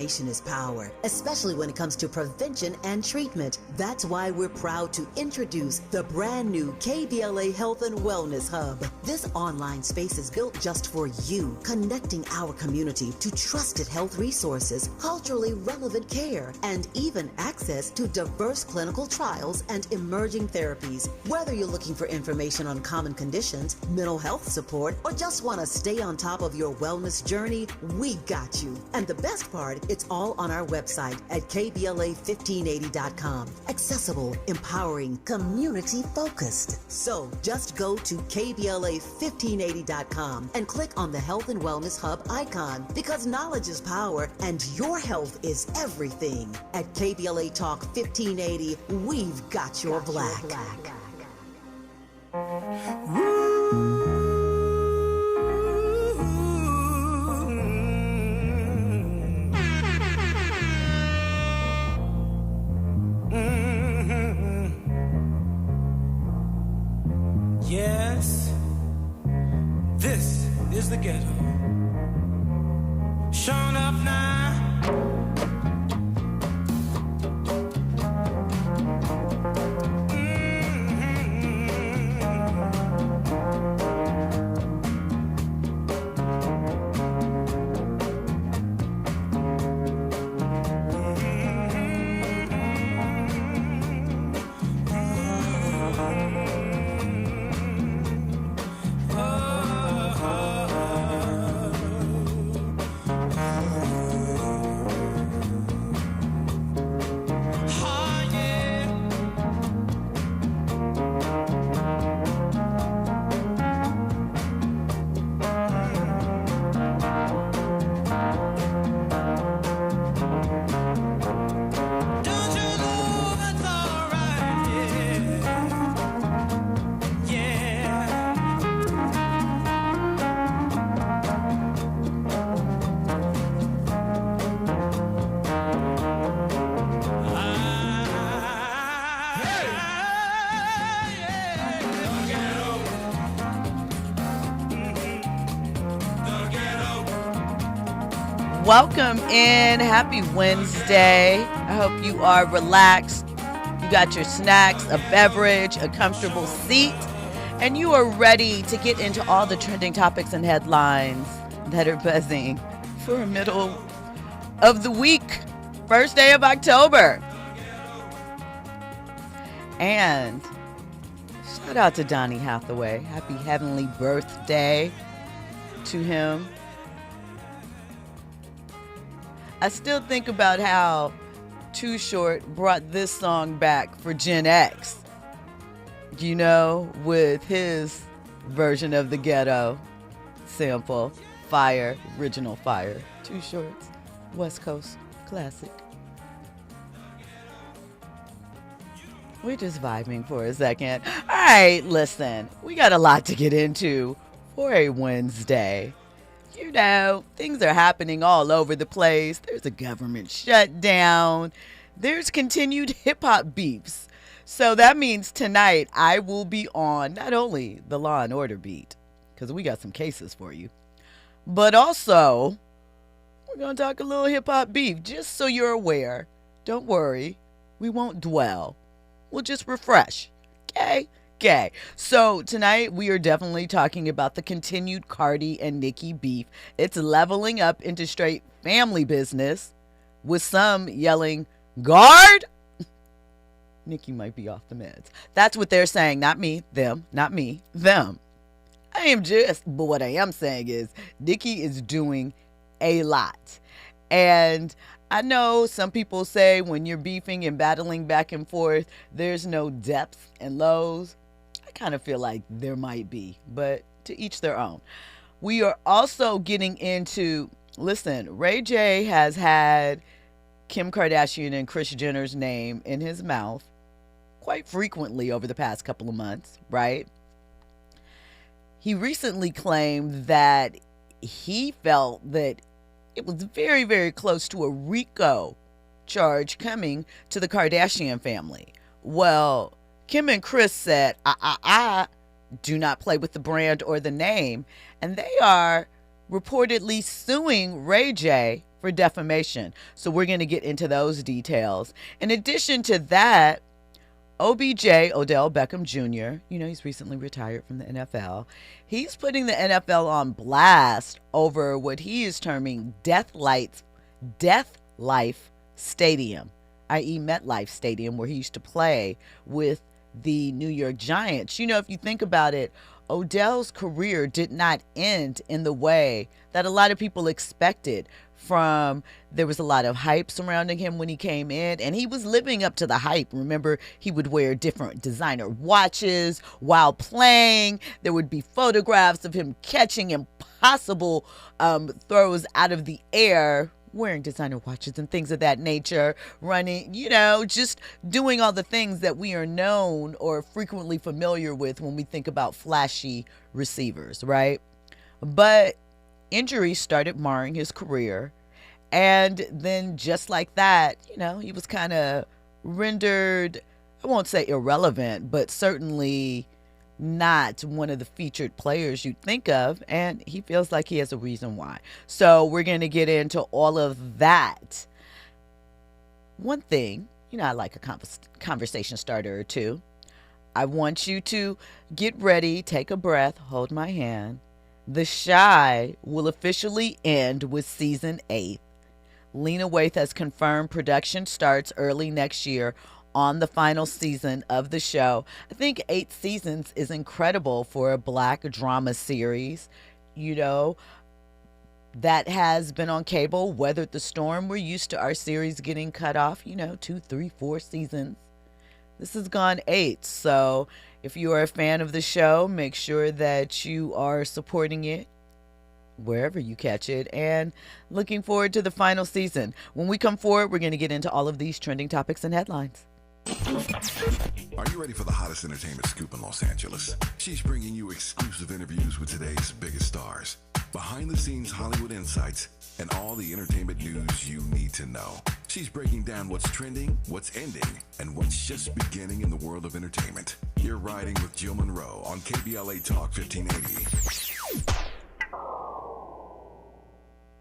Information is power, especially when it comes to prevention and treatment. That's why we're proud to introduce the brand new KBLA Health and Wellness Hub. This online space is built just for you, connecting our community to trusted health resources, culturally relevant care, and even access to diverse clinical trials and emerging therapies. Whether you're looking for information on common conditions, mental health support, or just want to stay on top of your wellness journey, we got you. And the best part, it's all on our website at KBLA1580.com. Accessible, empowering, community-focused. So just go to KBLA1580.com and click on the Health and Wellness Hub icon, because knowledge is power and your health is everything. At KBLA Talk 1580, we've got your black. Yes, this is the ghetto. Showing up now. Welcome in. Happy Wednesday. I hope you are relaxed. You got your snacks, a beverage, a comfortable seat, and you are ready to get into all the trending topics and headlines that are buzzing for a middle of the week, first day of October. And shout out to Donny Hathaway. Happy heavenly birthday to him. I still think about how Too Short brought this song back for Gen X, you know, with his version of the ghetto sample, Fire, original Fire. Too Short's West Coast classic. We're just vibing for a second. All right, listen, we got a lot to get into for a Wednesday. You know, things are happening all over the place. There's a government shutdown. There's continued hip-hop beefs. So that means tonight I will be on not only the Law and Order beat, because we got some cases for you, but also we're going to talk a little hip-hop beef, just so you're aware. Don't worry, we won't dwell. We'll just refresh, okay? Okay, so tonight we are definitely talking about the continued Cardi and Nicki beef. It's leveling up into straight family business, with some yelling, "Guard!" Nicki might be off the meds. That's what they're saying, not me, them, not me, them. But what I am saying is Nicki is doing a lot. And I know some people say when you're beefing and battling back and forth, there's no depth and lows. I kind of feel like there might be, but to each their own. We are also getting into, listen, Ray J has had Kim Kardashian and Kris Jenner's name in his mouth quite frequently over the past couple of months, right? He recently claimed that he felt that it was very, very close to a RICO charge coming to the Kardashian family. Well, Kim and Kris said, I do not play with the brand or the name. And they are reportedly suing Ray J for defamation. So we're going to get into those details. In addition to that, OBJ, Odell Beckham Jr., he's recently retired from the NFL. He's putting the NFL on blast over what he is terming Death Life Stadium, i.e. MetLife Stadium, where he used to play with the New York Giants. If you think about it, Odell's career did not end in the way that a lot of people expected. There was a lot of hype surrounding him when he came in, and he was living up to the hype. Remember, he would wear different designer watches while playing. There would be photographs of him catching impossible throws out of the air, wearing designer watches and things of that nature, running, just doing all the things that we are known or frequently familiar with when we think about flashy receivers, right? But injuries started marring his career. And then just like that, he was kind of rendered, I won't say irrelevant, but certainly not one of the featured players you'd think of. And he feels like he has a reason why. So we're going to get into all of that. One thing, I like a conversation starter or two. I want you to get ready, take a breath, hold my hand. The Chi will officially end with season 8. Lena Waithe has confirmed production starts early next year on the final season of the show. I think 8 seasons is incredible for a Black drama series. That has been on cable, weathered the storm. We're used to our series getting cut off, 2, 3, 4 seasons. This has gone 8. So if you are a fan of the show, make sure that you are supporting it wherever you catch it, and looking forward to the final season. When we come forward, we're going to get into all of these trending topics and headlines. Are you ready for the hottest entertainment scoop in Los Angeles? She's bringing you exclusive interviews with today's biggest stars, behind-the-scenes Hollywood insights, and all the entertainment news you need to know. She's breaking down what's trending, what's ending, and what's just beginning in the world of entertainment. You're riding with Jill Munroe on KBLA Talk 1580.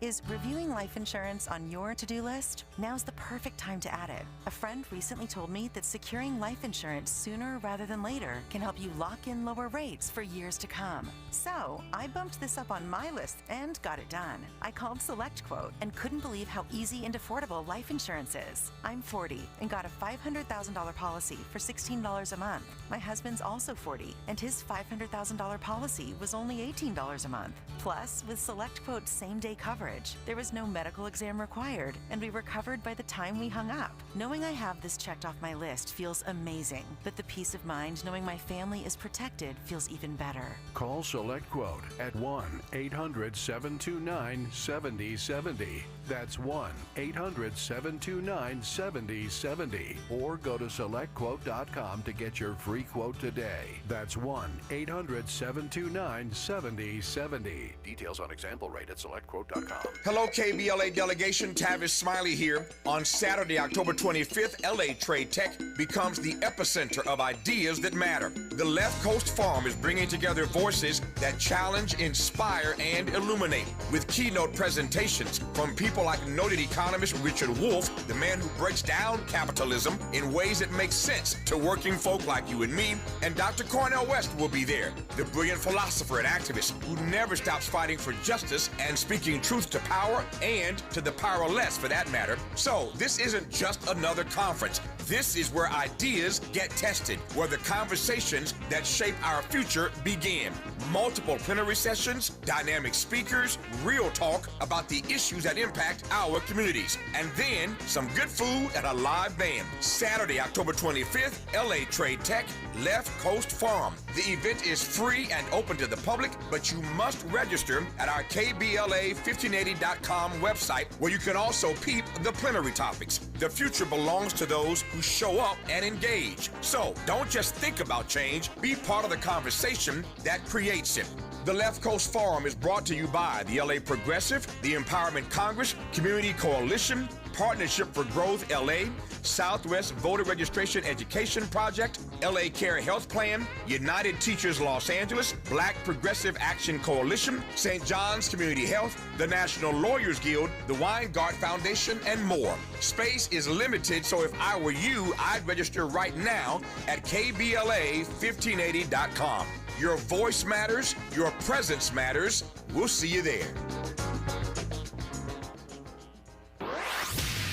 Is reviewing life insurance on your to-do list? Now's the perfect time to add it. A friend recently told me that securing life insurance sooner rather than later can help you lock in lower rates for years to come. So I bumped this up on my list and got it done. I called SelectQuote and couldn't believe how easy and affordable life insurance is. I'm 40 and got a $500,000 policy for $16 a month. My husband's also 40 and his $500,000 policy was only $18 a month. Plus, with SelectQuote's same-day coverage, there was no medical exam required, and we were covered by the time we hung up. Knowing I have this checked off my list feels amazing, but the peace of mind knowing my family is protected feels even better. Call SelectQuote at 1-800-729-7070. That's 1-800-729-7070. Or go to SelectQuote.com to get your free quote today. That's 1-800-729-7070. Details on example rate at SelectQuote.com. Hello, KBLA delegation. Tavis Smiley here. On Saturday, October 25th, LA Trade Tech becomes the epicenter of ideas that matter. The Left Coast Forum is bringing together voices that challenge, inspire, and illuminate, with keynote presentations from people like noted economist Richard Wolff, the man who breaks down capitalism in ways that make sense to working folk like you and me, and Dr. Cornel West will be there, the brilliant philosopher and activist who never stops fighting for justice and speaking truth to power and to the powerless, for that matter. So this isn't just another conference. This is where ideas get tested, where the conversations that shape our future begin. Multiple plenary sessions, dynamic speakers, real talk about the issues that impact our communities, and then some good food and a live band. Saturday, October 25th, LA Trade Tech, Left Coast Forum. The event is free and open to the public, but you must register at our KBLA1580.com website, where you can also peep the plenary topics. The future belongs to those who show up and engage. So don't just think about change, be part of the conversation that creates it. The Left Coast Forum is brought to you by the LA Progressive, the Empowerment Congress, Community Coalition, Partnership for Growth LA, Southwest Voter Registration Education Project, LA Care Health Plan, United Teachers Los Angeles, Black Progressive Action Coalition, St. John's Community Health, the National Lawyers Guild, the Weingart Foundation, and more. Space is limited, so if I were you, I'd register right now at KBLA1580.com. Your voice matters, your presence matters. We'll see you there.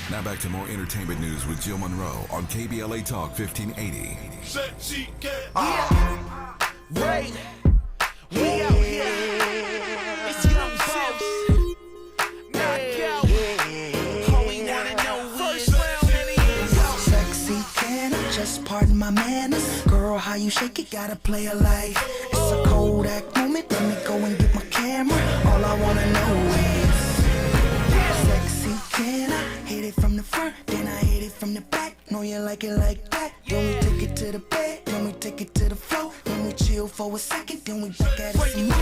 Now back to more entertainment news with Jill Munroe on KBLA Talk 1580. Sexy cat. Right. We out here. It's young Zips. Knockout. All we wanna know first round many years. Sexy can I just pardon my manners? Girl, how you shake it, gotta play a life. It's a Kodak moment, let me go and get my camera. All I wanna know is sexy can I hit it from the front, then I hit it from the back. Know you like it like that. Then we take it to the bed, then we take it to the floor. Then we chill for a second, then we back at it some more.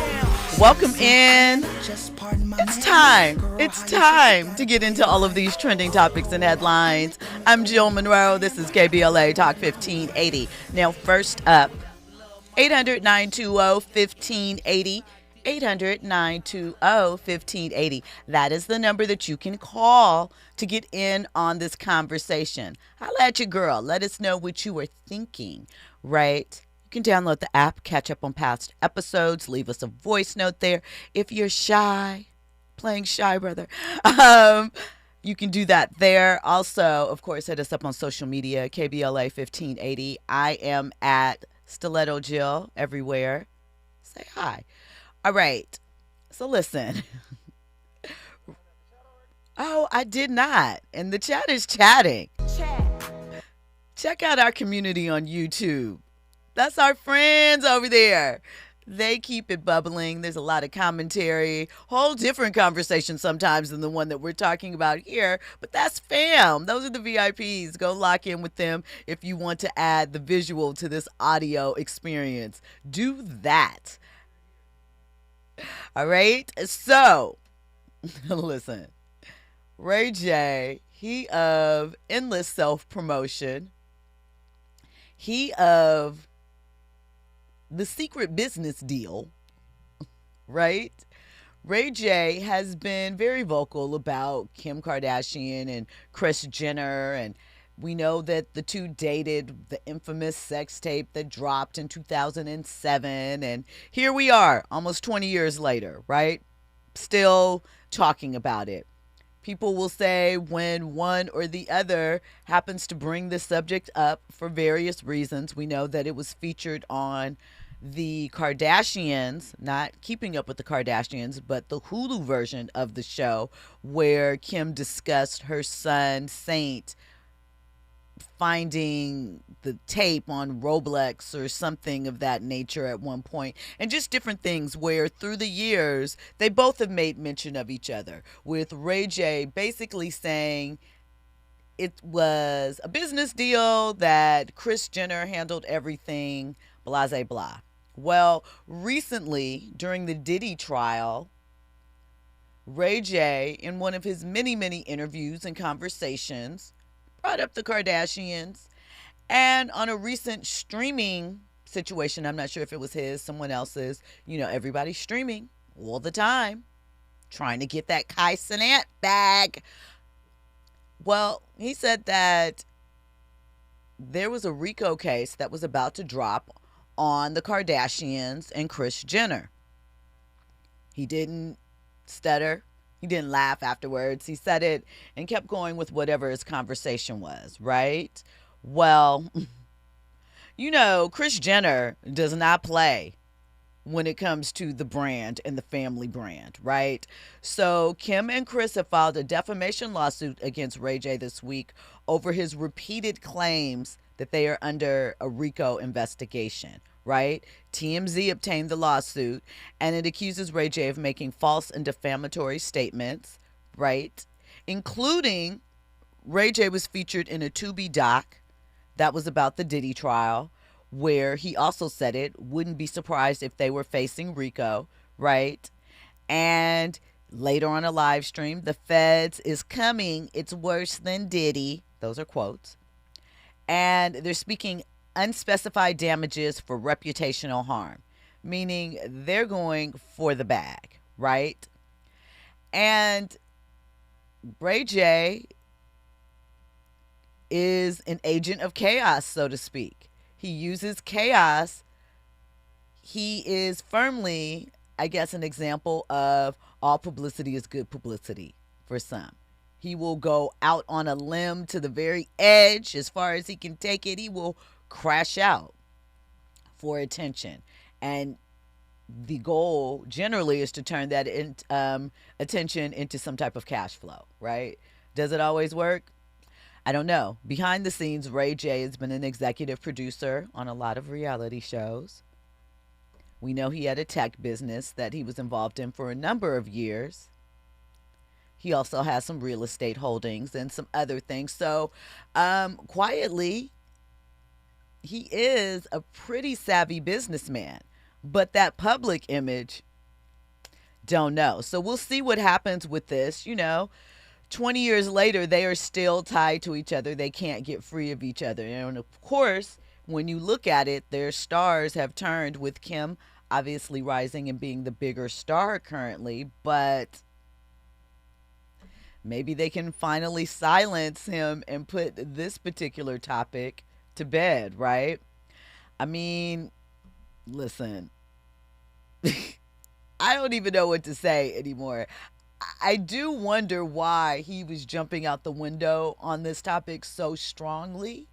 Welcome in. It's time. It's time to get into all of these trending topics and headlines. I'm Jill Munroe. This is KBLA Talk 1580. Now, first up, 800-920-1580. 800-920-1580. That is the number that you can call to get in on this conversation. Holla at your girl. Let us know what you were thinking, right? You can download the app, catch up on past episodes, leave us a voice note there. If you're shy, playing shy, brother, you can do that there. Also, of course, hit us up on social media, KBLA 1580. I am at Stiletto Jill everywhere. Say hi. All right. So listen. Oh, I did not. And the chat is chatting. Check out our community on YouTube. That's our friends over there. They keep it bubbling. There's a lot of commentary, whole different conversation sometimes than the one that we're talking about here. But that's fam. Those are the VIPs. Go lock in with them if you want to add the visual to this audio experience. Do that. All right. So, listen. Ray J, he of endless self-promotion. He of the secret business deal, right? Ray J has been very vocal about Kim Kardashian and Kris Jenner, and we know that the two dated, the infamous sex tape that dropped in 2007, and here we are, almost 20 years later, right? Still talking about it. People will say when one or the other happens to bring this subject up for various reasons. We know that it was featured on the Kardashians, not Keeping Up with the Kardashians, but the Hulu version of the show, where Kim discussed her son, Saint, finding the tape on Roblox or something of that nature at one point, and just different things where through the years they both have made mention of each other, with Ray J basically saying it was a business deal, that Kris Jenner handled everything, blah, blah, blah. Well, recently during the Diddy trial, Ray J, in one of his many, many interviews and conversations, brought up the Kardashians, and on a recent streaming situation, I'm not sure if it was his, someone else's, you know, everybody's streaming all the time, trying to get that Kai Cenat bag. Well, he said that there was a RICO case that was about to drop on the Kardashians and Kris Jenner. He didn't stutter. He didn't laugh afterwards. He said it and kept going with whatever his conversation was, right? Well, you know, Kris Jenner does not play when it comes to the brand and the family brand, right? So Kim and Kris have filed a defamation lawsuit against Ray J this week over his repeated claims that they are under a RICO investigation, right? TMZ obtained the lawsuit, and it accuses Ray J of making false and defamatory statements, right? Including Ray J was featured in a Tubi doc that was about the Diddy trial, where he also said it wouldn't be surprised if they were facing RICO, right? And later on a live stream, the feds is coming. It's worse than Diddy. Those are quotes. And they're speaking unspecified damages for reputational harm, meaning they're going for the bag, right? And Ray J is an agent of chaos, so to speak. He uses chaos. He is firmly, I guess, an example of all publicity is good publicity for some. He will go out on a limb to the very edge as far as he can take it. He will crash out for attention. And the goal generally is to turn that attention into some type of cash flow, right? Does it always work? I don't know. Behind the scenes, Ray J has been an executive producer on a lot of reality shows. We know he had a tech business that he was involved in for a number of years. He also has some real estate holdings and some other things. So, quietly, he is a pretty savvy businessman. But that public image, don't know. So we'll see what happens with this. 20 years later, they are still tied to each other. They can't get free of each other. And of course, when you look at it, their stars have turned, with Kim obviously rising and being the bigger star currently. But maybe they can finally silence him and put this particular topic to bed, right? I mean, listen, I don't even know what to say anymore. I do wonder why he was jumping out the window on this topic so strongly.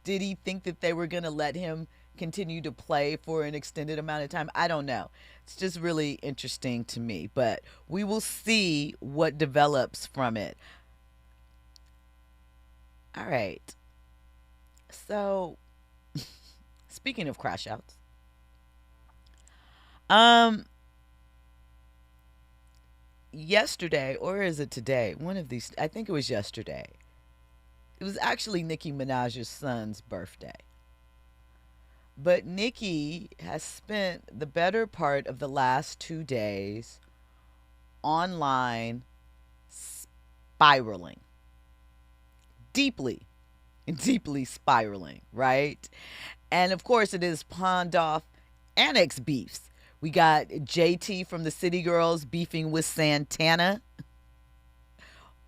Did he think that they were going to let him continue to play for an extended amount of time? I don't know. It's just really interesting to me, but we will see what develops from it. All right. So, speaking of crash outs, yesterday, or is it today? One of these, I think it was yesterday. It was actually Nicki Minaj's son's birthday. But Nicki has spent the better part of the last 2 days online spiraling. Deeply spiraling, right? And of course, it is pawned off annex beefs. We got JT from the City Girls beefing with Santana.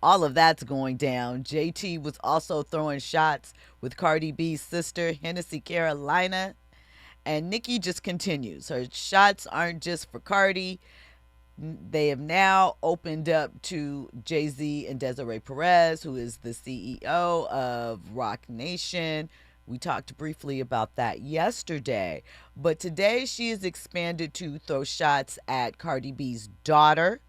All of that's going down. JT was also throwing shots with Cardi B's sister, Hennessy Carolina. And Nicki just continues. Her shots aren't just for Cardi. They have now opened up to Jay-Z and Desiree Perez, who is the CEO of Roc Nation. We talked briefly about that yesterday. But today she has expanded to throw shots at Cardi B's daughter,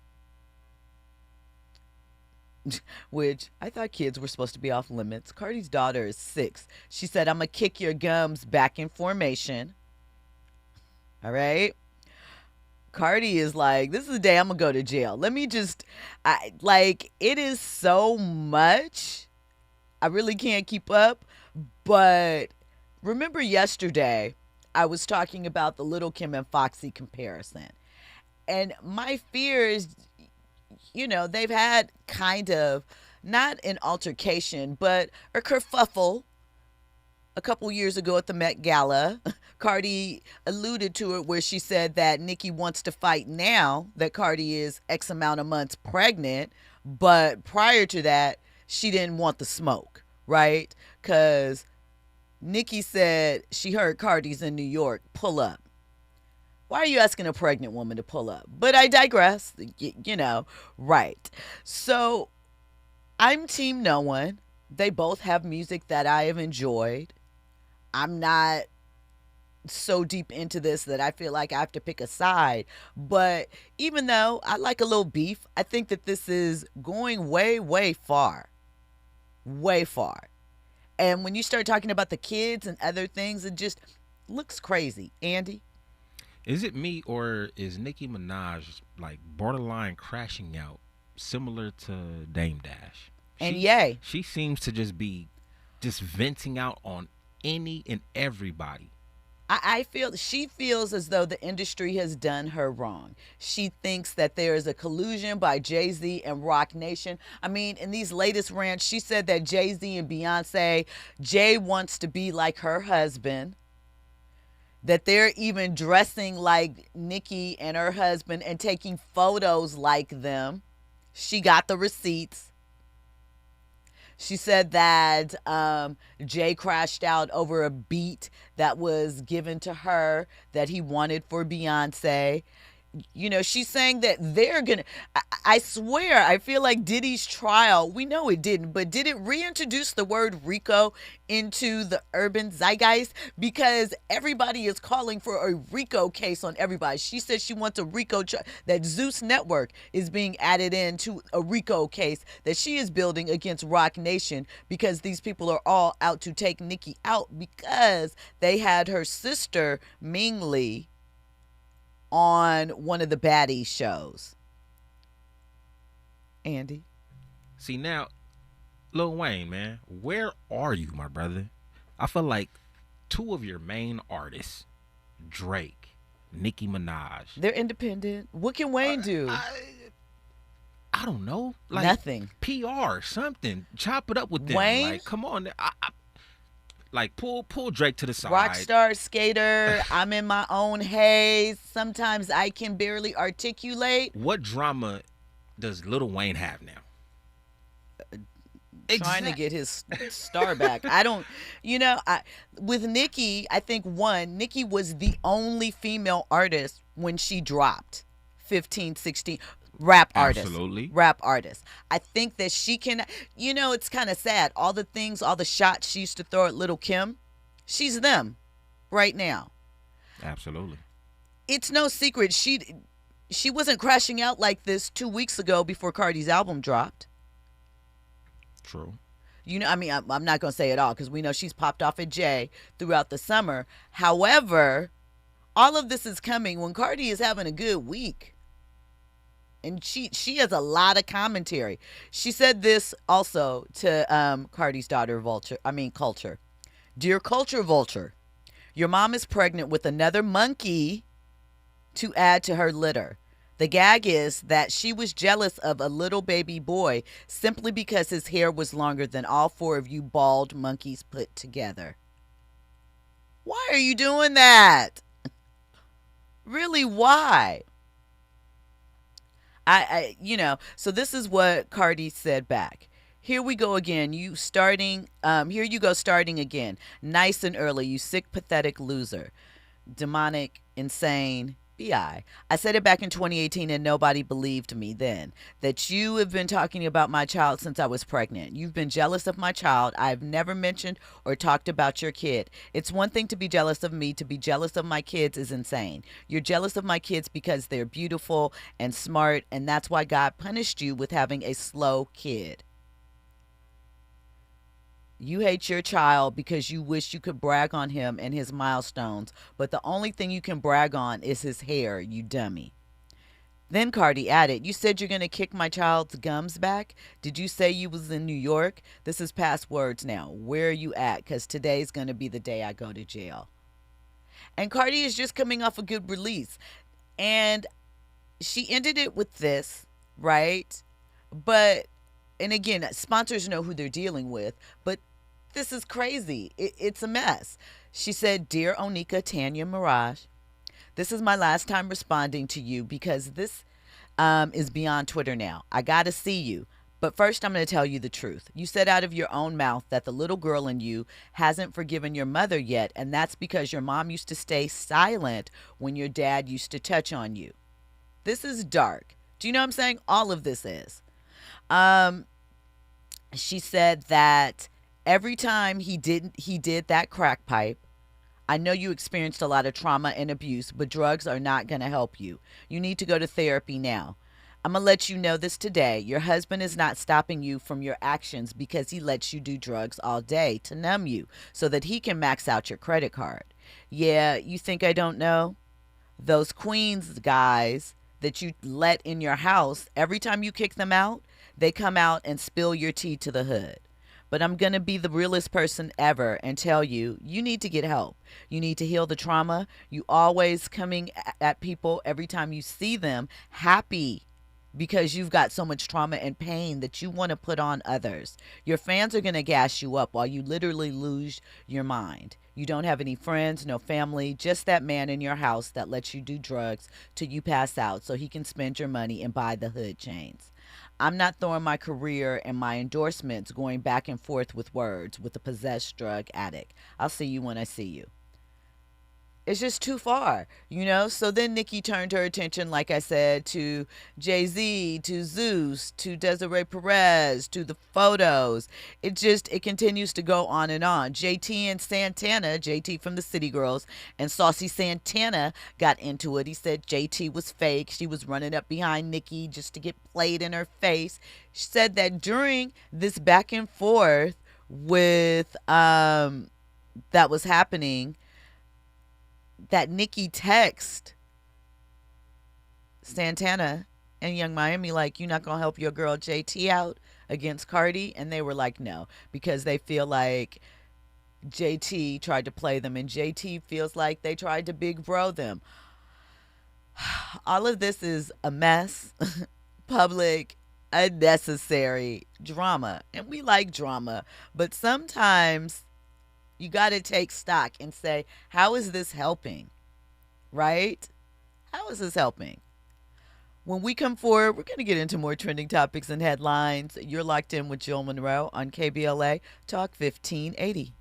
which I thought kids were supposed to be off limits. Cardi's daughter is 6. She said, "I'm going to kick your gums back in formation." All right. Cardi is like, this is the day I'm going to go to jail. Let me just, it is so much. I really can't keep up. But remember yesterday, I was talking about the Little Kim and Foxy comparison. And my fear is, they've had kind of, not an altercation, but a kerfuffle a couple years ago at the Met Gala. Cardi alluded to it where she said that Nicki wants to fight now that Cardi is X amount of months pregnant. But prior to that, she didn't want the smoke, right? Because Nicki said she heard Cardi's in New York. Pull up. Why are you asking a pregnant woman to pull up? But I digress, right. So I'm team no one. They both have music that I have enjoyed. I'm not so deep into this that I feel like I have to pick a side. But even though I like a little beef, I think that this is going way, way far. Way far. And when you start talking about the kids and other things, it just looks crazy. Andy? Is it me, or is Nicki Minaj borderline crashing out, similar to Dame Dash? She seems to just be venting out on any and everybody. She feels as though the industry has done her wrong. She thinks that there is a collusion by Jay-Z and Rock Nation. I mean, in these latest rants, she said that Jay-Z and Beyonce, Jay wants to be like her husband, that they're even dressing like Nicki and her husband and taking photos like them. She got the receipts. She said that Jay crashed out over a beat that was given to her that he wanted for Beyonce. You know, she's saying that they're going to, I swear, I feel like Diddy's trial, we know it didn't, but did it reintroduce the word RICO into the urban zeitgeist? Because everybody is calling for a RICO case on everybody. She said she wants a RICO, that Zeus Network is being added into a RICO case that she is building against Rock Nation because these people are all out to take Nicki out because they had her sister, Ming Lee, on one of the baddie shows. Andy? See, now, Lil Wayne, man, where are you, my brother? I feel like two of your main artists, Drake, Nicki Minaj. They're independent. What can Wayne do? I don't know. Like, nothing. PR, something. Chop it up with them. Wayne? Like, come on. Like, pull Drake to the side. Rockstar, skater, I'm in my own haze. Sometimes I can barely articulate. What drama does Lil Wayne have now? Trying to get his star back. I don't, with Nicki, I think Nicki was the only female artist when she dropped 15, 16. Rap artist. Absolutely. Rap artist. I think that she can, it's kind of sad. All the shots she used to throw at Little Kim, she's them right now. Absolutely. It's no secret. She wasn't crashing out like this 2 weeks ago before Cardi's album dropped. True. I'm not going to say it all because we know she's popped off at Jay throughout the summer. However, all of this is coming when Cardi is having a good week. And she has a lot of commentary. She said this also to Cardi's daughter, Culture. Dear Culture Vulture, your mom is pregnant with another monkey to add to her litter. The gag is that she was jealous of a little baby boy simply because his hair was longer than all four of you bald monkeys put together. Why are you doing that? Really, why? So this is what Cardi said back. Here we go again. Here you go starting again. Nice and early, you sick, pathetic loser. Demonic, insane, B.I. I said it back in 2018 and nobody believed me then. That you have been talking about my child since I was pregnant. You've been jealous of my child. I've never mentioned or talked about your kid. It's one thing to be jealous of me. To be jealous of my kids is insane. You're jealous of my kids because they're beautiful and smart, and that's why God punished you with having a slow kid. You hate your child because you wish you could brag on him and his milestones, but the only thing you can brag on is his hair, you dummy. Then Cardi added, you said you're going to kick my child's gums back? Did you say you was in New York? This is past words now. Where are you at? Because today's going to be the day I go to jail. And Cardi is just coming off a good release. And she ended it with this, right? And again, sponsors know who they're dealing with, but this is crazy. It's a mess. She said, Dear Onika Tanya Mirage, this is my last time responding to you because this is beyond Twitter now. I got to see you. But first, I'm going to tell you the truth. You said out of your own mouth that the little girl in you hasn't forgiven your mother yet, and that's because your mom used to stay silent when your dad used to touch on you. This is dark. Do you know what I'm saying? All of this is. She said that every time he did that crack pipe, I know you experienced a lot of trauma and abuse, but drugs are not going to help you. You need to go to therapy now. I'm going to let you know this today. Your husband is not stopping you from your actions because he lets you do drugs all day to numb you so that he can max out your credit card. Yeah, you think I don't know? Those Queens guys that you let in your house, every time you kick them out, they come out and spill your tea to the hood. But I'm going to be the realest person ever and tell you, you need to get help. You need to heal the trauma. You always coming at people every time you see them happy because you've got so much trauma and pain that you want to put on others. Your fans are going to gas you up while you literally lose your mind. You don't have any friends, no family, just that man in your house that lets you do drugs till you pass out so he can spend your money and buy the hood chains. I'm not throwing my career and my endorsements going back and forth with words with a possessed drug addict. I'll see you when I see you. It's just too far, you know? So then Nicki turned her attention, like I said, to Jay-Z, to Zeus, to Desiree Perez, to the photos. It continues to go on and on. JT and Santana, JT from the City Girls, and Saucy Santana got into it. He said JT was fake. She was running up behind Nicki just to get played in her face. She said that during this back and forth with that was happening, that Nicki text Santana and Young Miami like, you're not going to help your girl JT out against Cardi? And they were like, no, because they feel like JT tried to play them and JT feels like they tried to big bro them. All of this is a mess, public, unnecessary drama. And we like drama, but sometimes you got to take stock and say, how is this helping? Right? How is this helping? When we come forward, we're going to get into more trending topics and headlines. You're locked in with Jill Munroe on KBLA Talk 1580.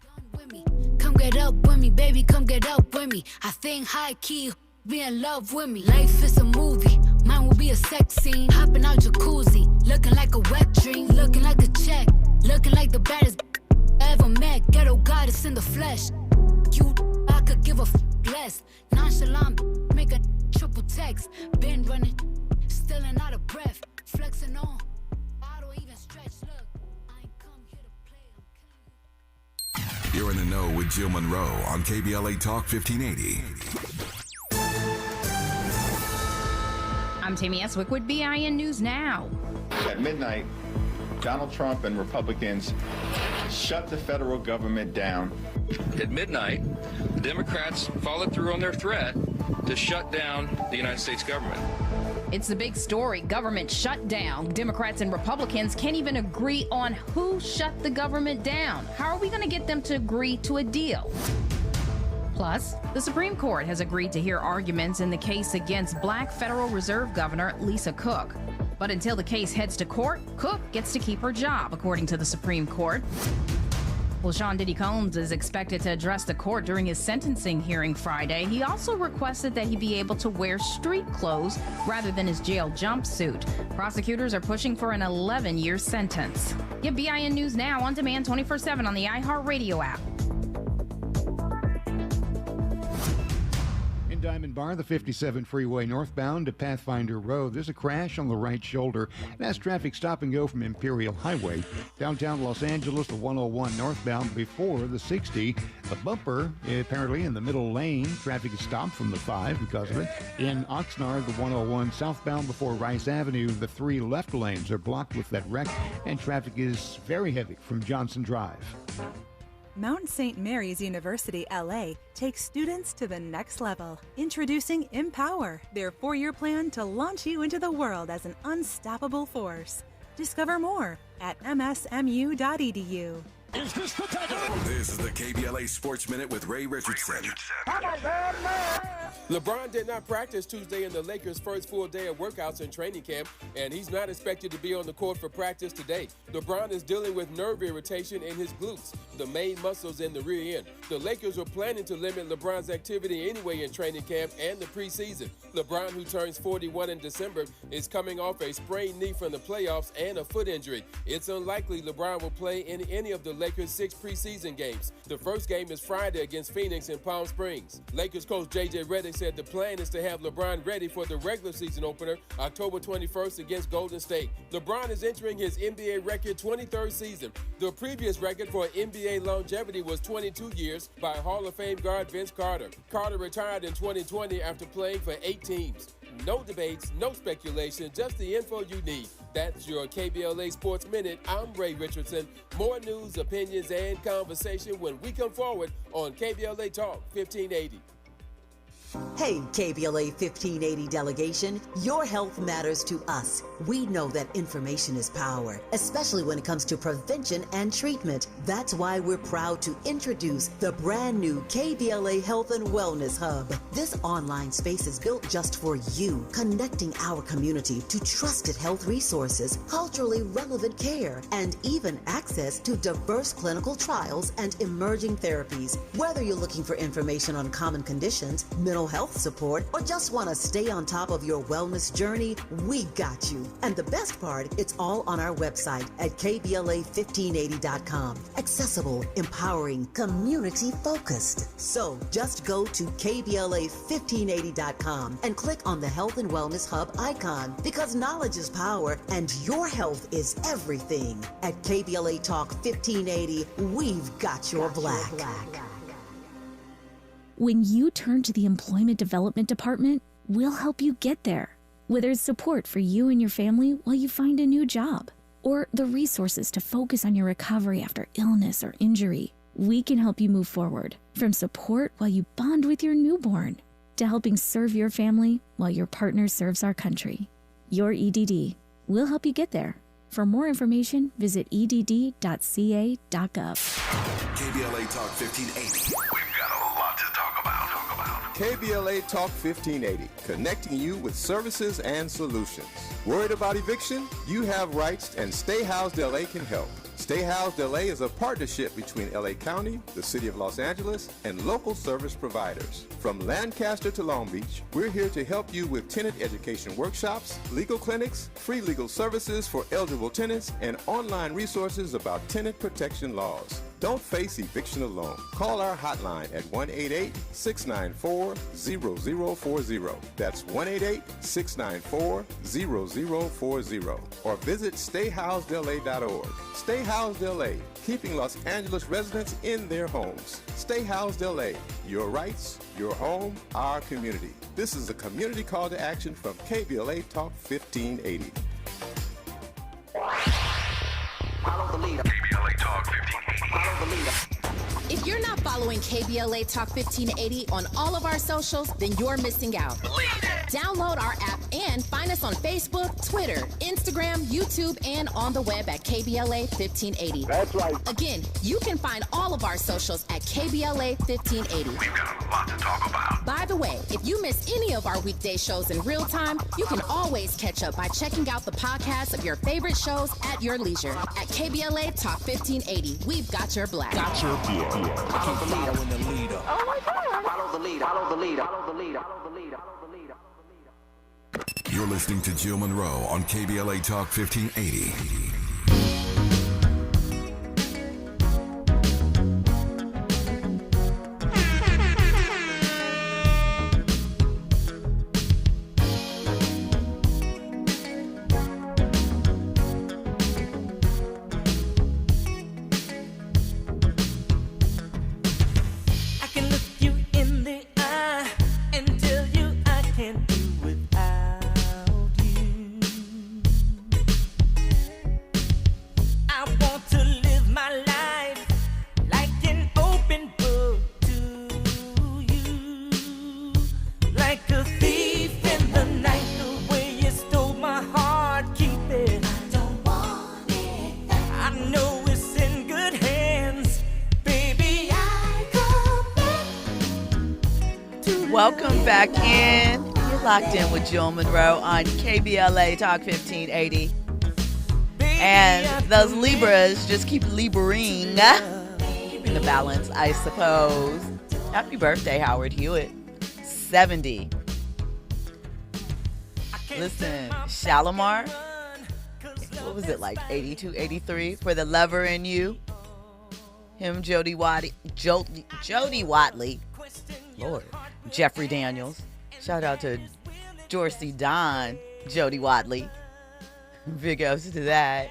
Come get up with me, baby, come get up with me. I think high key, be in love with me. Life is a movie, mine will be a sex scene. Hopping out jacuzzi, looking like a wet dream. Looking like a check, looking like the baddest ever met. Ghetto goddess in the flesh. You, I could give a less. Nonchalant, make a triple text. Been running, still out of breath. Flexing on, I don't even stretch. Look, I ain't come here to play. I'm killing you. You're in the know with Jill Munroe on KBLA Talk 1580. I'm Tammy Eswick with BIN News Now. At midnight, Donald Trump and Republicans shut the federal government down. At midnight, the Democrats followed through on their threat to shut down the United States government. It's the big story. Government shutdown. Democrats and Republicans can't even agree on who shut the government down. How are we going to get them to agree to a deal? Plus, the Supreme Court has agreed to hear arguments in the case against Black Federal Reserve Governor Lisa Cook. But until the case heads to court, Cook gets to keep her job, according to the Supreme Court. Well, Sean Diddy Combs is expected to address the court during his sentencing hearing Friday. He also requested that he be able to wear street clothes rather than his jail jumpsuit. Prosecutors are pushing for an 11-year sentence. Get BIN News Now on demand 24/7 on the iHeartRadio app. Diamond Bar, the 57 freeway northbound to Pathfinder Road. There's a crash on the right shoulder. That's traffic stop and go from Imperial Highway. Downtown Los Angeles, the 101 northbound before the 60. A bumper apparently in the middle lane. Traffic is stopped from the 5 because of it. In Oxnard, the 101 southbound before Rice Avenue. The 3 left lanes are blocked with that wreck, and traffic is very heavy from Johnson Drive. Mount St. Mary's University, LA, takes students to the next level. Introducing Empower, their 4-year plan to launch you into the world as an unstoppable force. Discover more at msmu.edu. Is this the time? This is the KBLA Sports Minute with Ray Richardson. LeBron did not practice Tuesday in the Lakers' first full day of workouts and training camp, and he's not expected to be on the court for practice today. LeBron is dealing with nerve irritation in his glutes, the main muscles in the rear end. The Lakers were planning to limit LeBron's activity anyway in training camp and the preseason. LeBron, who turns 41 in December, is coming off a sprained knee from the playoffs and a foot injury. It's unlikely LeBron will play in any of the Lakers' 6 preseason games. The first game is Friday against Phoenix in Palm Springs. Lakers coach J.J. Redick said the plan is to have LeBron ready for the regular season opener October 21st against Golden State. LeBron is entering his NBA record 23rd season. The previous record for NBA longevity was 22 years by Hall of Fame guard Vince Carter. Carter retired in 2020 after playing for 8 teams. No debates, no speculation, just the info you need. That's your KBLA Sports Minute. I'm Ray Richardson. More news, opinions, and conversation when we come forward on KBLA Talk 1580. Hey, KBLA 1580 delegation, your health matters to us. We know that information is power, especially when it comes to prevention and treatment. That's why we're proud to introduce the brand new KBLA Health and Wellness Hub. This online space is built just for you, connecting our community to trusted health resources, culturally relevant care, and even access to diverse clinical trials and emerging therapies. Whether you're looking for information on common conditions, mental health support, or just want to stay on top of your wellness journey, we got you. And the best part, it's all on our website at KBLA1580.com. Accessible, empowering, community-focused. So just go to KBLA1580.com and click on the Health and Wellness Hub icon, because knowledge is power and your health is everything. At KBLA Talk 1580, we've got your black. When you turn to the Employment Development Department, we'll help you get there. Whether it's support for you and your family while you find a new job, or the resources to focus on your recovery after illness or injury, we can help you move forward. From support while you bond with your newborn, to helping serve your family while your partner serves our country. Your EDD. We'll help you get there. For more information, visit edd.ca.gov. KBLA Talk 1580. We've got a lot to talk about. KBLA Talk 1580, connecting you with services and solutions. Worried about eviction? You have rights, and Stay Housed LA can help. Stay Housed LA is a partnership between LA County, the City of Los Angeles, and local service providers. From Lancaster to Long Beach, we're here to help you with tenant education workshops, legal clinics, free legal services for eligible tenants, and online resources about tenant protection laws. Don't face eviction alone. Call our hotline at 1-888-694-0040. That's 1-888-694-0040. Or visit stayhousedla.org. Stay Housed LA, keeping Los Angeles residents in their homes. Stay Housed LA, your rights, your home, our community. This is a community call to action from KBLA Talk 1580. Follow the leader. KBLA Talk 1580. Follow the leader. If you're not following KBLA Talk 1580 on all of our socials, then you're missing out. Download our app and find us on Facebook, Twitter, Instagram, YouTube, and on the web at KBLA 1580. That's right. Again, you can find all of our socials at KBLA 1580. We've got a lot to talk about. By the way, if you miss any of our weekday shows in real time, you can always catch up by checking out the podcast of your favorite shows at your leisure. At KBLA Talk 1580, we've got your black. Got your black. Follow the leader. Oh my God. Follow the leader. Follow the leader. Follow the leader. Follow the leader. You're listening to Jill Munroe on KBLA Talk 1580. Welcome back in. You're locked in with Jill Munroe on KBLA Talk 1580. And those Libras just keep Libering. Keeping the balance, I suppose. Happy birthday, Howard Hewitt. 70. Listen, Shalimar. What was it, like 82, 83 for The Lover in You? Him, Jody Watley. Lord. Jeffrey Daniels. Shout out to Dorsey Don, Jody Watley. Big ups to that.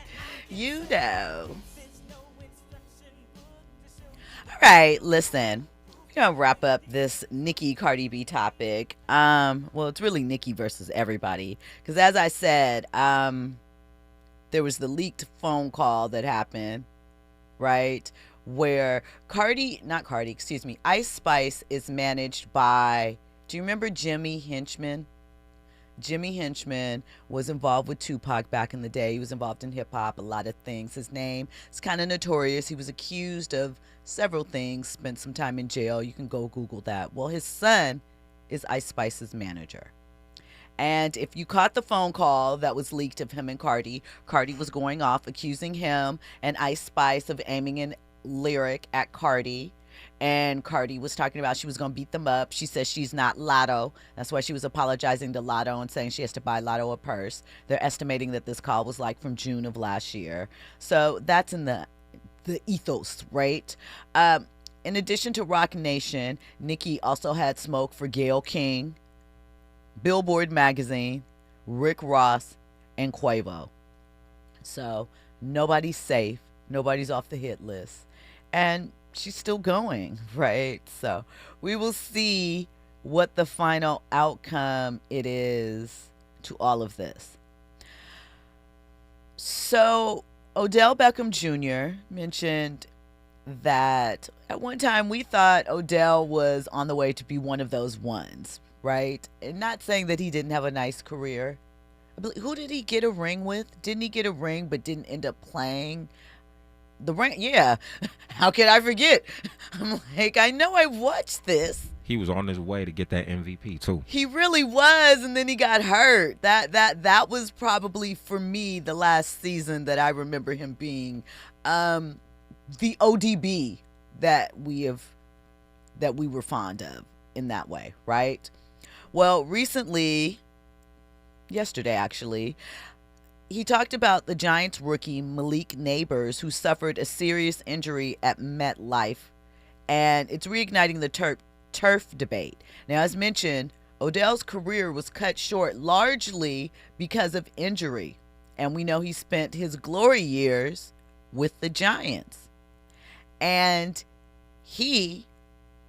You know. All right, listen. We're going to wrap up this Nicki Cardi B topic. Well, it's really Nicki versus everybody. Because as I said, there was the leaked phone call that happened, right? Where Ice Spice is managed by, do you remember Jimmy Henchman? Jimmy Henchman was involved with Tupac back in the day. He was involved in hip hop, a lot of things. His name is kind of notorious. He was accused of several things, spent some time in jail. You can go Google that. Well, his son is Ice Spice's manager. And if you caught the phone call that was leaked of him and Cardi, Cardi was going off accusing him and Ice Spice of aiming a lyric at Cardi. And Cardi was talking about she was going to beat them up. She says she's not Lotto. That's why she was apologizing to Lotto and saying she has to buy Lotto a purse. They're estimating that this call was like from June of last year. So that's in the ethos, right? In addition to Rock Nation, Nicki also had smoke for Gayle King, Billboard Magazine, Rick Ross, and Quavo. So nobody's safe. Nobody's off the hit list. And she's still going, right? So we will see what the final outcome it is to all of this. So Odell Beckham Jr. mentioned that at one time we thought Odell was on the way to be one of those ones, right? And not saying that he didn't have a nice career. Who did he get a ring with? Didn't he get a ring but didn't end up playing? The ring, yeah. How could I forget? I'm like, I know I watched this. He was on his way to get that MVP too. He really was, and then he got hurt. That was probably for me the last season that I remember him being the ODB that we were fond of in that way, right? Well, recently, yesterday actually, he talked about the Giants rookie Malik Nabers, who suffered a serious injury at MetLife, and it's reigniting the turf debate. Now, as mentioned, Odell's career was cut short largely because of injury, and we know he spent his glory years with the Giants. And he,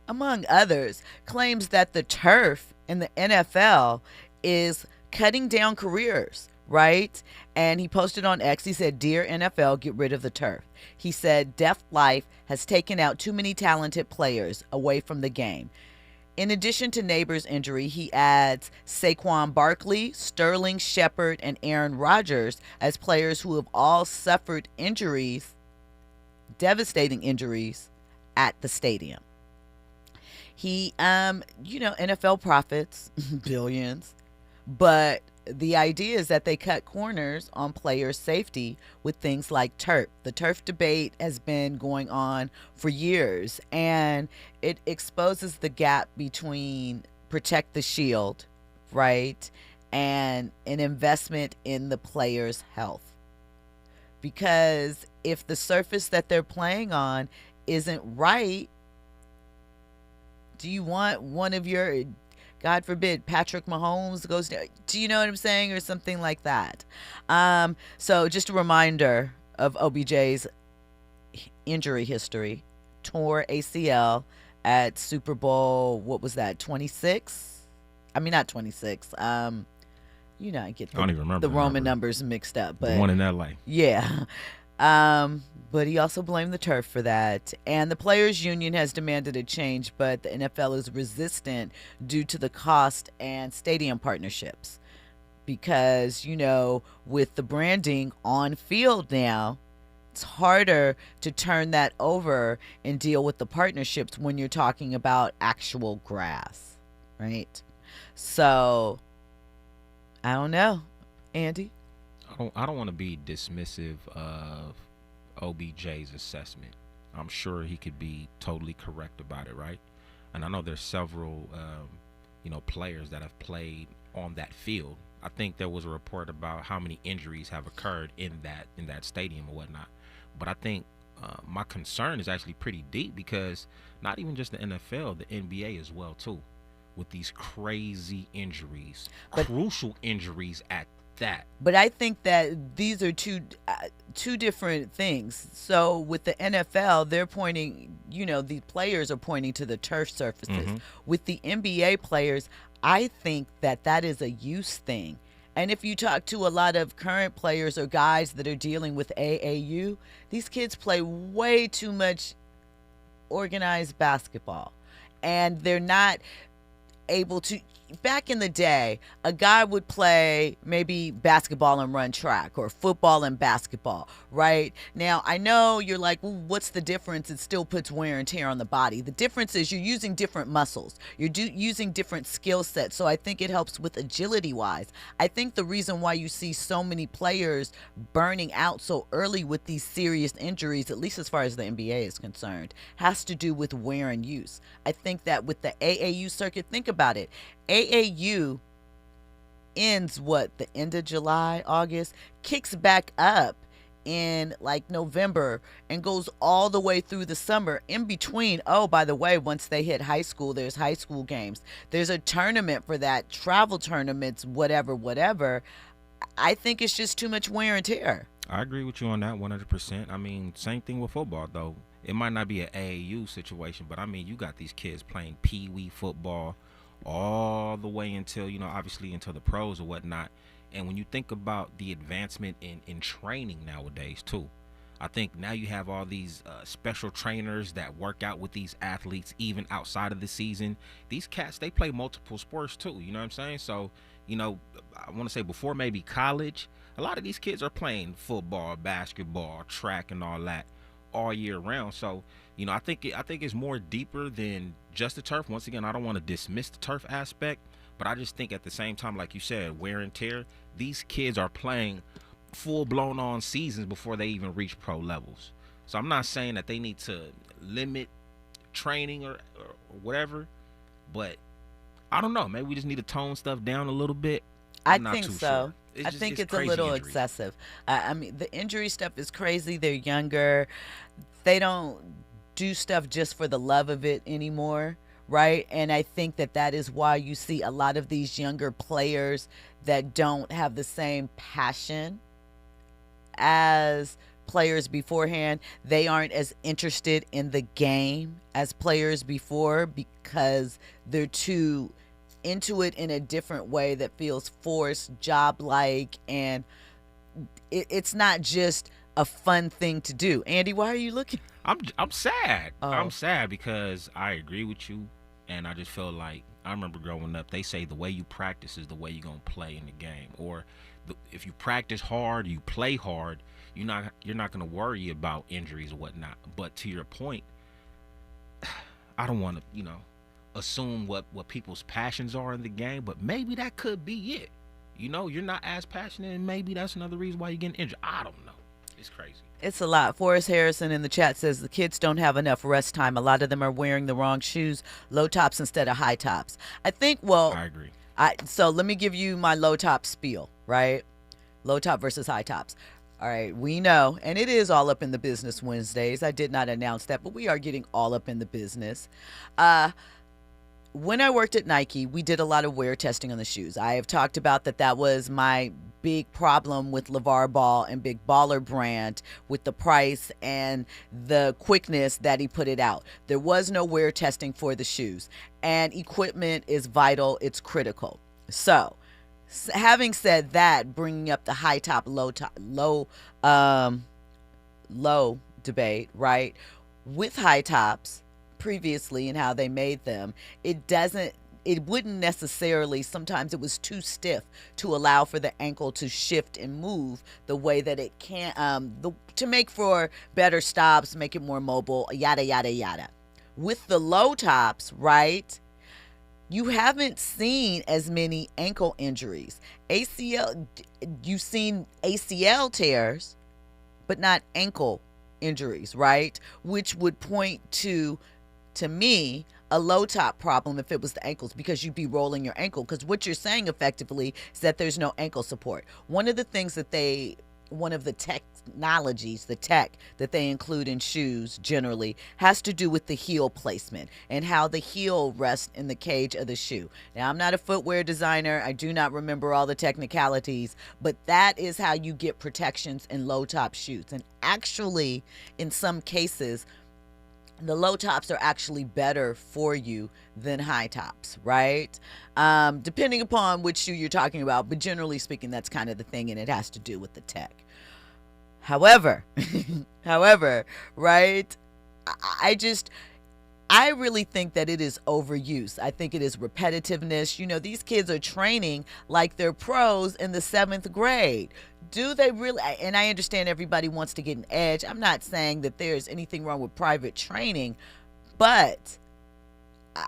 among others, claims that the turf in the NFL is cutting down careers, right? And he posted on X, he said, "Dear NFL, get rid of the turf." He said, "Deaf life has taken out too many talented players away from the game." In addition to Nabers' injury, he adds Saquon Barkley, Sterling Shepard, and Aaron Rodgers as players who have all suffered injuries, devastating injuries, at the stadium. He, NFL profits billions, but the idea is that they cut corners on player safety with things like turf. The turf debate has been going on for years, and it exposes the gap between protect the shield, right, and an investment in the player's health. Because if the surface that they're playing on isn't right, do you want one of your, God forbid, Patrick Mahomes goes down? Do you know what I'm saying? Or something like that. So just a reminder of OBJ's injury history. Tore ACL at Super Bowl, what was that, 26? I mean, not 26. I get I don't even remember the Roman numbers mixed up. But the one in LA. Yeah. But he also blamed the turf for that. And the players' union has demanded a change, but the NFL is resistant due to the cost and stadium partnerships. Because, with the branding on field now, it's harder to turn that over and deal with the partnerships when you're talking about actual grass, right? So, I don't know, Andy. I don't want to be dismissive of OBJ's assessment. I'm sure he could be totally correct about it, right? And I know there's several, players that have played on that field. I think there was a report about how many injuries have occurred in that stadium or whatnot. But I think my concern is actually pretty deep, because not even just the NFL, the NBA as well too, with these crazy injuries, crucial injuries at that. But I think that these are two different things. So with the NFL, they're pointing, the players are pointing to the turf surfaces. Mm-hmm. With the NBA players, I think that is a use thing. And if you talk to a lot of current players or guys that are dealing with AAU, these kids play way too much organized basketball. And they're not able to. Back in the day, a guy would play maybe basketball and run track, or football and basketball, right? Now, I know you're like, well, what's the difference? It still puts wear and tear on the body. The difference is you're using different muscles. You're using different skill sets. So I think it helps with agility-wise. I think the reason why you see so many players burning out so early with these serious injuries, at least as far as the NBA is concerned, has to do with wear and use. I think that with the AAU circuit, think about it. AAU ends the end of July, August, kicks back up in like November and goes all the way through the summer. In between, oh, by the way, once they hit high school, there's high school games. There's a tournament for that, travel tournaments, whatever. I think it's just too much wear and tear. I agree with you on that 100%. I mean, same thing with football, though. It might not be an AAU situation, but I mean, you got these kids playing pee-wee football all the way until, obviously until the pros or whatnot. And when you think about the advancement in training nowadays too, I think now you have all these special trainers that work out with these athletes even outside of the season. These cats, they play multiple sports too, you know what I'm saying? So, I want to say before maybe college, a lot of these kids are playing football, basketball, track, and all that all year round. So, I think it's more deeper than just the turf. Once again, I don't want to dismiss the turf aspect, but I just think at the same time, like you said, wear and tear, these kids are playing full-blown on seasons before they even reach pro levels. So I'm not saying that they need to limit training or whatever, but I don't know. Maybe we just need to tone stuff down a little bit. I think so. Sure. I think it's a little excessive. I mean, the injury stuff is crazy. They're younger. They don't do stuff just for the love of it anymore, right? And I think that is why you see a lot of these younger players that don't have the same passion as players beforehand. They aren't as interested in the game as players before because they're too into it in a different way that feels forced, job-like, and it's not just a fun thing to do. Andy, why are you looking? I'm sad. Oh. I'm sad because I agree with you, and I just feel like I remember growing up, they say the way you practice is the way you're going to play in the game. Or if you practice hard, you play hard, you're not going to worry about injuries or whatnot. But to your point, I don't want to, assume what people's passions are in the game, but maybe that could be it. You're not as passionate, and maybe that's another reason why you're getting injured. I don't know. It's crazy. It's a lot. Forrest Harrison in the chat says the kids don't have enough rest time. A lot of them are wearing the wrong shoes, low tops instead of high tops. I agree. So let me give you my low top spiel, right? Low top versus high tops. All right, we know, and it is all up in the business Wednesdays. I did not announce that, but we are getting all up in the business. When I worked at Nike, we did a lot of wear testing on the shoes. I have talked about that was my big problem with LeVar Ball and Big Baller brand, with the price and the quickness that he put it out. There was no wear testing for the shoes, and equipment is vital. It's critical. So having said that, bringing up the high top, low debate, right? With high tops previously and how they made them, it wouldn't necessarily, sometimes it was too stiff to allow for the ankle to shift and move the way that it can, to make for better stops, make it more mobile, yada, yada, yada. With the low tops, right, you haven't seen as many ankle injuries. You've seen ACL tears, but not ankle injuries, right? Which would point to me, a low top problem if it was the ankles, because you'd be rolling your ankle. Because what you're saying effectively is that there's no ankle support. One of the technologies, the tech that they include in shoes generally has to do with the heel placement and how the heel rests in the cage of the shoe. Now, I'm not a footwear designer. I do not remember all the technicalities, but that is how you get protections in low top shoes. And actually, in some cases, the low tops are actually better for you than high tops, right? Depending upon which shoe you're talking about, but generally speaking, that's kind of the thing, and it has to do with the tech. However, right, I really think that it is overuse. I think it is repetitiveness. You know, these kids are training like they're pros in the 7th grade. Do they really? And I understand everybody wants to get an edge. I'm not saying that there's anything wrong with private training, but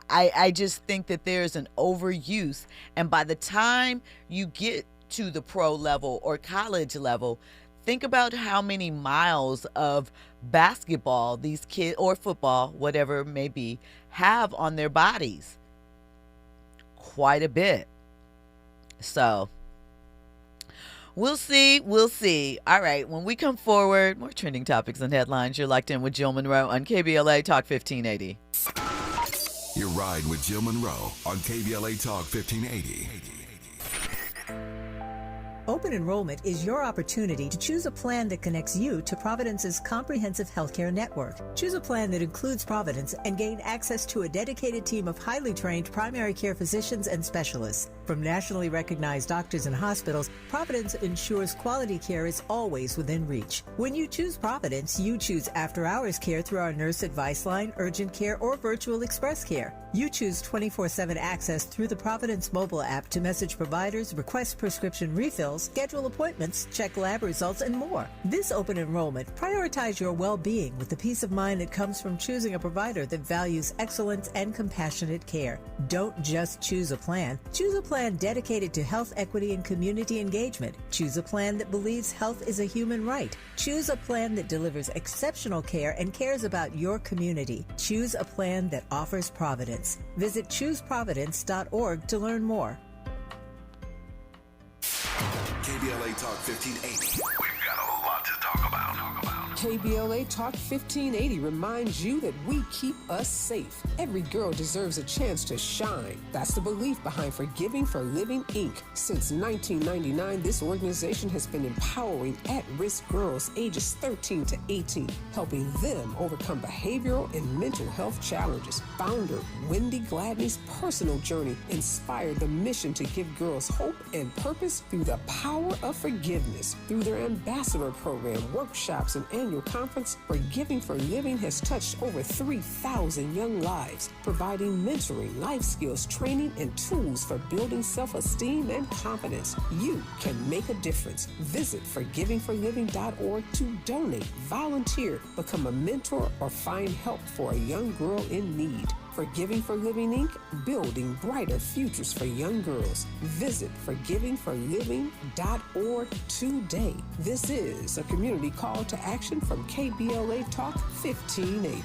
I just think that there's an overuse. And by the time you get to the pro level or college level, think about how many miles of basketball these kids, or football, whatever it may be, have on their bodies. Quite a bit. So we'll see. All right, when we come forward, more trending topics and headlines. You're locked in with Jill Munroe on KBLA Talk 1580. Your ride with Jill Munroe on KBLA Talk 1580. Open enrollment is your opportunity to choose a plan that connects you to Providence's comprehensive healthcare network. Choose a plan that includes Providence and gain access to a dedicated team of highly trained primary care physicians and specialists. From nationally recognized doctors and hospitals, Providence ensures quality care is always within reach. When you choose Providence, you choose after-hours care through our nurse advice line, urgent care, or virtual express care. You choose 24/7 access through the Providence mobile app to message providers, request prescription refills, schedule appointments, check lab results, and more. This open enrollment, prioritize your well-being with the peace of mind that comes from choosing a provider that values excellence and compassionate care. Don't just choose a plan. Choose a plan dedicated to health equity and community engagement. Choose a plan that believes health is a human right. Choose a plan that delivers exceptional care and cares about your community. Choose a plan that offers Providence. Visit chooseprovidence.org to learn more. KBLA Talk 1580. We've got a lot to talk about. KBLA Talk 1580 reminds you that we keep us safe. Every girl deserves a chance to shine. That's the belief behind Forgiving for Living, Inc. Since 1999, this organization has been empowering at-risk girls ages 13 to 18, helping them overcome behavioral and mental health challenges. Founder Wendy Gladney's personal journey inspired the mission to give girls hope and purpose through the power of forgiveness. Through their ambassador program, workshops, and annual conference, Forgiving for Living has touched over 3,000 young lives, providing mentoring, life skills, training, and tools for building self-esteem and confidence. You can make a difference. Visit forgivingforliving.org to donate, volunteer, become a mentor, or find help for a young girl in need. Forgiving for Living, Inc., building brighter futures for young girls. Visit forgivingforliving.org today. This is a community call to action from KBLA Talk 1580.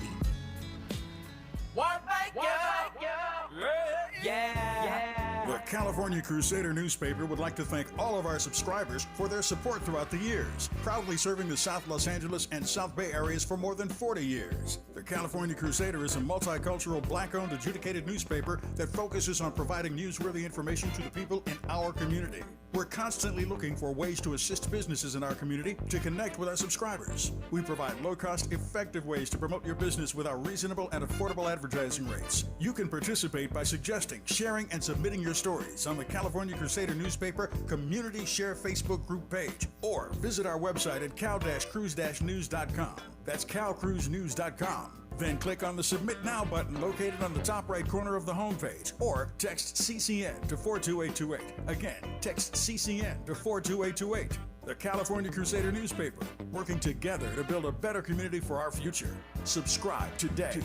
The California Crusader newspaper would like to thank all of our subscribers for their support throughout the years, proudly serving the South Los Angeles and South Bay areas for more than 40 years. The California Crusader is a multicultural, black-owned, adjudicated newspaper that focuses on providing newsworthy information to the people in our community. We're constantly looking for ways to assist businesses in our community to connect with our subscribers. We provide low-cost, effective ways to promote your business with our reasonable and affordable advertising rates. You can participate by suggesting, sharing, and submitting your stories on the California Crusader newspaper Community Share Facebook group page, or visit our website at cal-cruise-news.com. That's calcruisenews.com. Then click on the Submit Now button located on the top right corner of the homepage, or text CCN to 42828. Again, text CCN to 42828. The California Crusader newspaper, working together to build a better community for our future. Subscribe today.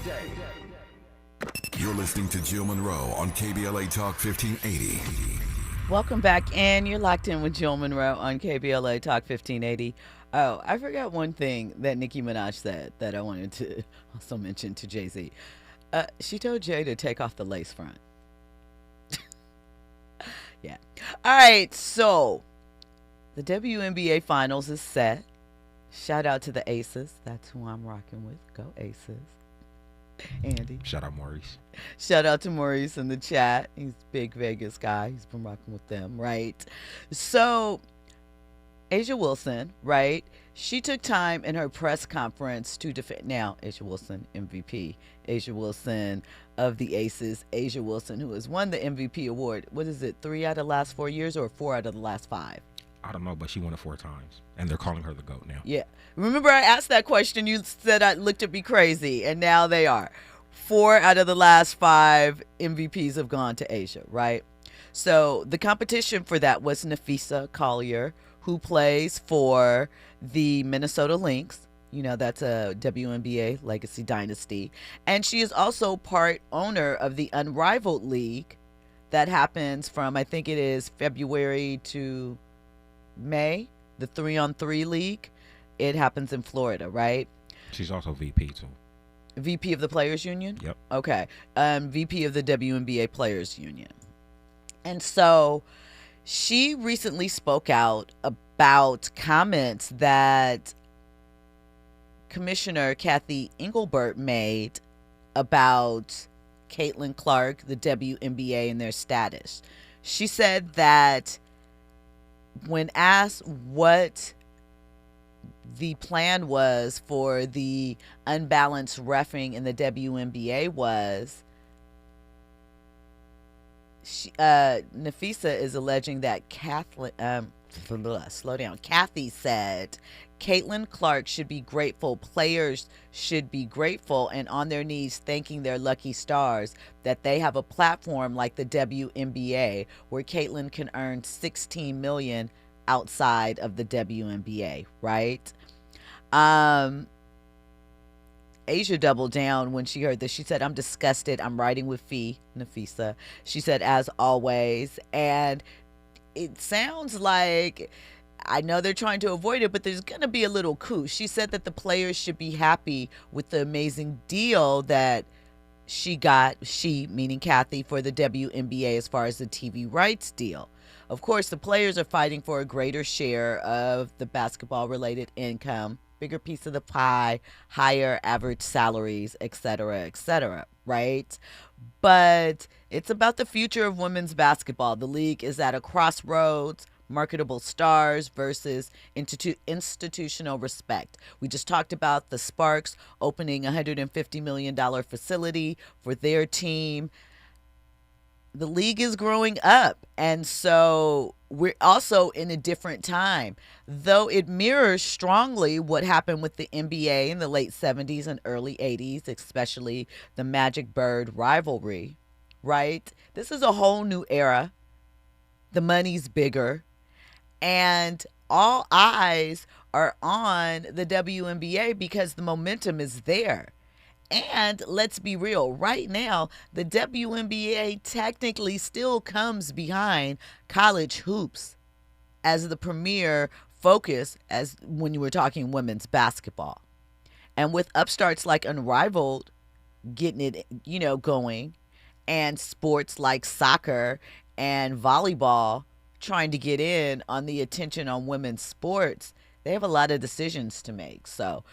You're listening to Jill Munroe on KBLA Talk 1580. Welcome back, and you're locked in with Jill Munroe on KBLA Talk 1580. Oh, I forgot one thing that Nicki Minaj said that I wanted to also mention to Jay-Z. She told Jay to take off the lace front. Yeah. All right, so the WNBA Finals is set. Shout out to the Aces. That's who I'm rocking with. Go Aces. Andy. Shout out Maurice. Shout out to Maurice in the chat. He's a big Vegas guy. He's been rocking with them, right? So Asia Wilson, right? She took time in her press conference to defend. Now, Asia Wilson, MVP. Asia Wilson of the Aces. Asia Wilson, who has won the MVP award. What is it, 3 out of the last 4 years or 4 out of the last 5? I don't know, but she won it 4 times, and they're calling her the GOAT now. Yeah. Remember I asked that question, you said I looked at me crazy, and now they are. 4 out of the last 5 MVPs have gone to Asia, right? So the competition for that was Napheesa Collier, who plays for the Minnesota Lynx. You know, that's a WNBA legacy dynasty. And she is also part owner of the Unrivaled League that happens from, I think it is February to May, the 3-on-3 league. It happens in Florida, right? She's also VP too. VP of the Players Union? Yep. Okay. VP of the WNBA Players Union. And so she recently spoke out about comments that Commissioner Cathy Engelbert made about Caitlin Clark, the WNBA, and their status. She said that when asked what the plan was for the unbalanced reffing in the WNBA was, Napheesa is alleging that Cathy said Caitlin Clark should be grateful, players should be grateful and on their knees thanking their lucky stars that they have a platform like the WNBA where Caitlin can earn $16 million outside of the WNBA, right? Asia doubled down when she heard this. She said, "I'm disgusted. I'm riding with Napheesa." She said, "As always." And it sounds like, I know they're trying to avoid it, but there's going to be a little coup. She said that the players should be happy with the amazing deal that she got, she meaning Cathy, for the WNBA as far as the TV rights deal. Of course, the players are fighting for a greater share of the basketball-related income, bigger piece of the pie, higher average salaries, et cetera, right? But it's about the future of women's basketball. The league is at a crossroads, marketable stars versus institutional respect. We just talked about the Sparks opening a $150 million facility for their team. The league is growing up, and so we're also in a different time, though it mirrors strongly what happened with the NBA in the late 70s and early 80s, especially the Magic Bird rivalry, right? This is a whole new era. The money's bigger, and all eyes are on the WNBA because the momentum is there. And let's be real, right now, the WNBA technically still comes behind college hoops as the premier focus as when you were talking women's basketball. And with upstarts like Unrivaled getting it, going, and sports like soccer and volleyball trying to get in on the attention on women's sports, they have a lot of decisions to make. So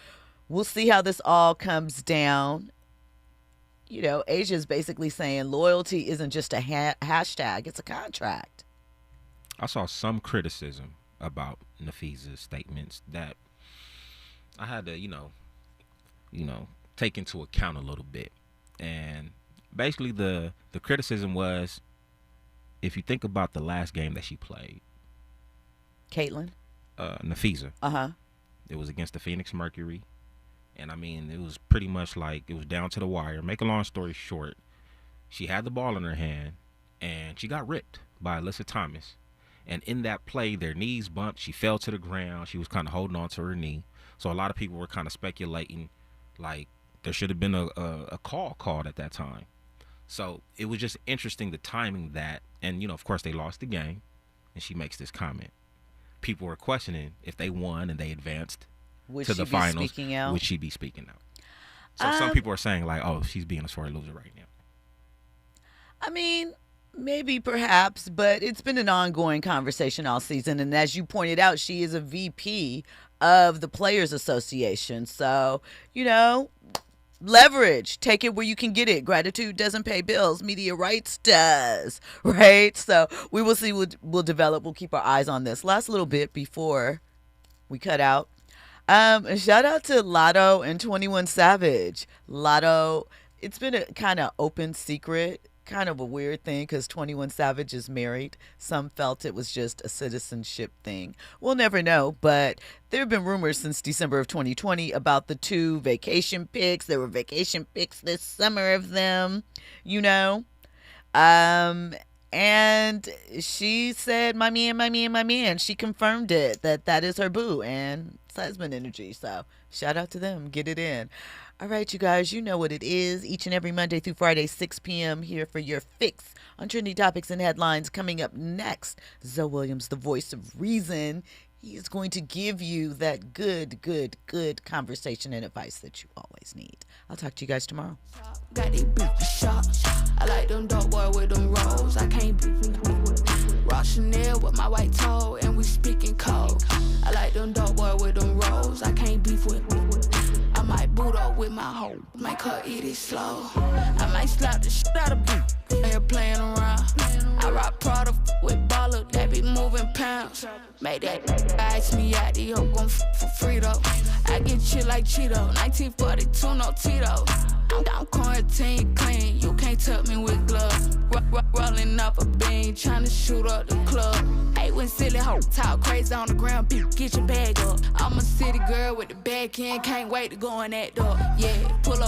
we'll see how this all comes down. Asia's basically saying loyalty isn't just a hashtag, it's a contract. I saw some criticism about Napheesa's statements that I had to, take into account a little bit. And basically the criticism was, if you think about the last game that she played, Caitlin? Napheesa. Uh-huh. It was against the Phoenix Mercury. And, it was pretty much like it was down to the wire. Make a long story short, she had the ball in her hand, and she got ripped by Alyssa Thomas. And in that play, their knees bumped. She fell to the ground. She was kind of holding on to her knee. So a lot of people were kind of speculating, like, there should have been a call called at that time. So it was just interesting, the timing that. And, of course, they lost the game, and she makes this comment. People were questioning if they won and they advanced to the finals, would she be speaking out? So some people are saying, like, oh, she's being a sore loser right now. Maybe, perhaps, but it's been an ongoing conversation all season. And as you pointed out, she is a VP of the Players Association. So, leverage, take it where you can get it. Gratitude doesn't pay bills, media rights does, right? So we will see what will develop. We'll keep our eyes on this. Last little bit before we cut out. Shout out to Lotto and 21 Savage. Lotto, it's been a kind of open secret, kind of a weird thing because 21 Savage is married. Some felt it was just a citizenship thing. We'll never know, but there have been rumors since December of 2020 about the two vacation pics. There were vacation pics this summer of them, you know. And she said, my man. She confirmed it, that is her boo, and it's husband energy. So shout out to them. Get it in. All right, you guys, you know what it is. Each and every Monday through Friday, 6 p.m. here for your fix on trending topics and headlines. Coming up next, Zoe Williams, the voice of reason. He is going to give you that good conversation and advice that you always need. I'll talk to you guys tomorrow. Got these bitches shots. I like them dope boy with them rolls. I can't beef with Rock Chanel with my white toe, and we speaking code. I like them dope boy with them rolls. I can't beef with. I might boot up with my hoe, make her eat it slow. I might slap the shit out of boot. Here playing around. I rock Prada with baller, they be moving pounds. Make that ice me out, the hoe gon' for free though. I get shit like Cheeto, 1942 no Tito. I'm quarantine clean, you can't touch me with gloves. Rolling up a bean, tryna shoot up the club. Hate when silly hoes talk crazy on the ground, bitch, get your bag up. I'm a city girl with the back end, can't wait to go in that door. Yeah, pull up.